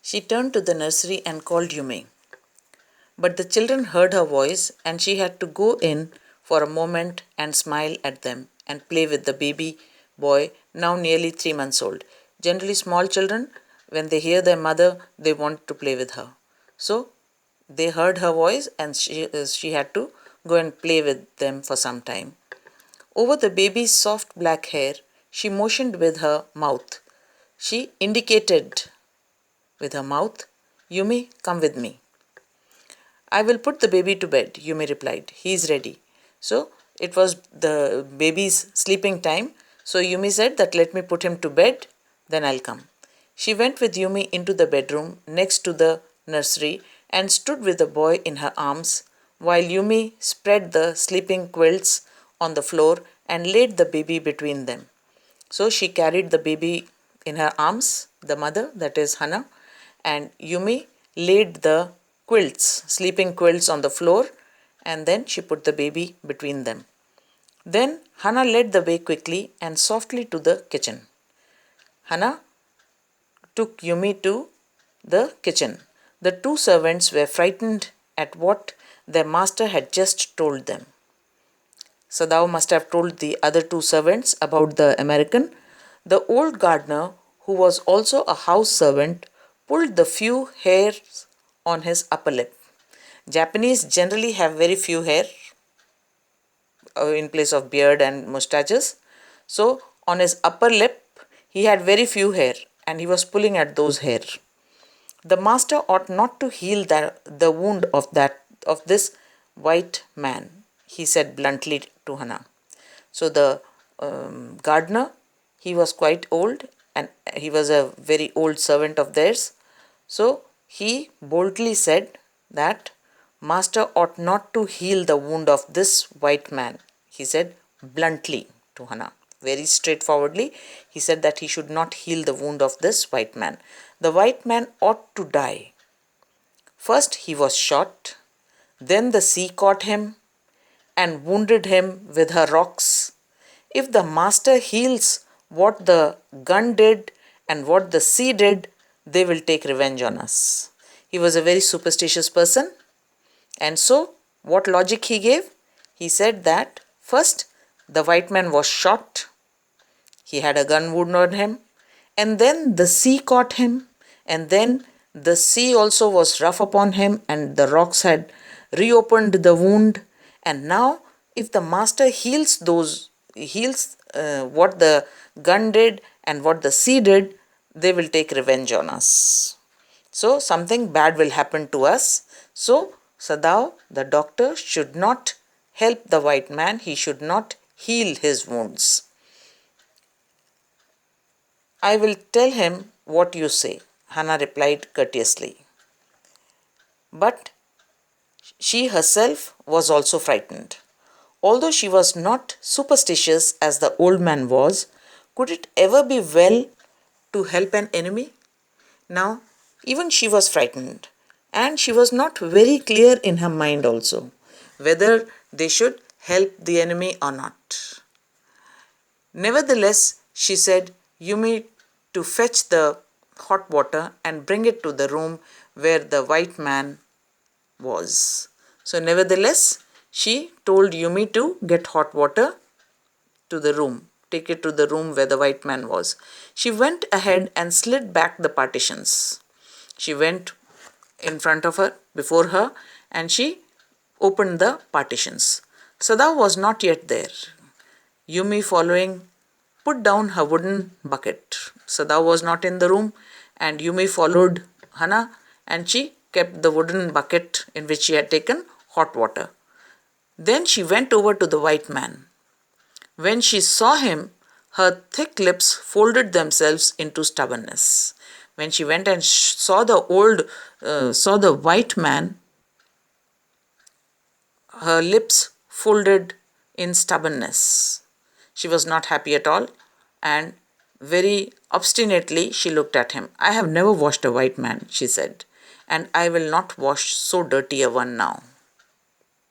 She turned to the nursery and called Yumi. But the children heard her voice and she had to go in for a moment and smile at them and play with the baby boy, now nearly 3 months old. Generally, small children, when they hear their mother, they want to play with her. So they heard her voice and she had to go and play with them for some time. Over the baby's soft black hair, she motioned with her mouth. She indicated with her mouth, Yumi, come with me. I will put the baby to bed, Yumi replied. He is ready. So it was the baby's sleeping time. So Yumi said that let me put him to bed, then I'll come. She went with Yumi into the bedroom next to the nursery and stood with the boy in her arms while Yumi spread the sleeping quilts on the floor and laid the baby between them. So she carried the baby in her arms, the mother, that is Hana, and Yumi laid the quilts, sleeping quilts on the floor, and then she put the baby between them. Then Hana led the way quickly and softly to the kitchen. Hana took Yumi to the kitchen. The two servants were frightened at what their master had just told them. Sadao must have told the other two servants about the American. The old gardener, who was also a house servant, pulled the few hairs on his upper lip. Japanese generally have very few hair in place of beard and mustaches. So on his upper lip, he had very few hair and he was pulling at those hair. The master ought not to heal the wound of this white man, he said bluntly to Hana. So the gardener, he was quite old and he was a very old servant of theirs. So he boldly said that master ought not to heal the wound of this white man, he said bluntly to Hana. Very straightforwardly, he said that he should not heal the wound of this white man. The white man ought to die. First he was shot, then the sea caught him and wounded him with her rocks. If the master heals what the gun did and what the sea did, they will take revenge on us. He was a very superstitious person. And so, what logic he gave? He said that first the white man was shot, he had a gun wound on him, and then the sea caught him, and then the sea also was rough upon him, and the rocks had reopened the wound. And now, if the master heals what the gun did and what the sea did, they will take revenge on us. So something bad will happen to us. So Sadao, the doctor, should not help the white man. He should not heal his wounds. I will tell him what you say, Hana replied courteously. But she herself was also frightened. Although she was not superstitious as the old man was, could it ever be well to help an enemy? Now, even she was frightened, and she was not very clear in her mind also whether they should help the enemy or not. Nevertheless, she said, Yumi to fetch the hot water and bring it to the room where the white man was. So, nevertheless, she told Yumi to get hot water to the room, take it to the room where the white man was. She went ahead and slid back the partitions. She went in front of her, before her, and she opened the partitions. Sadao was not yet there. Yumi, following, put down her wooden bucket. Sadao was not in the room, and Yumi followed Hana, and she kept the wooden bucket in which she had taken hot water. Then she went over to the white man. When she saw him, her thick lips folded themselves into stubbornness. When she went and saw the white man, her lips folded in stubbornness. She was not happy at all, and very obstinately she looked at him. I have never washed a white man, she said, and I will not wash so dirty a one now.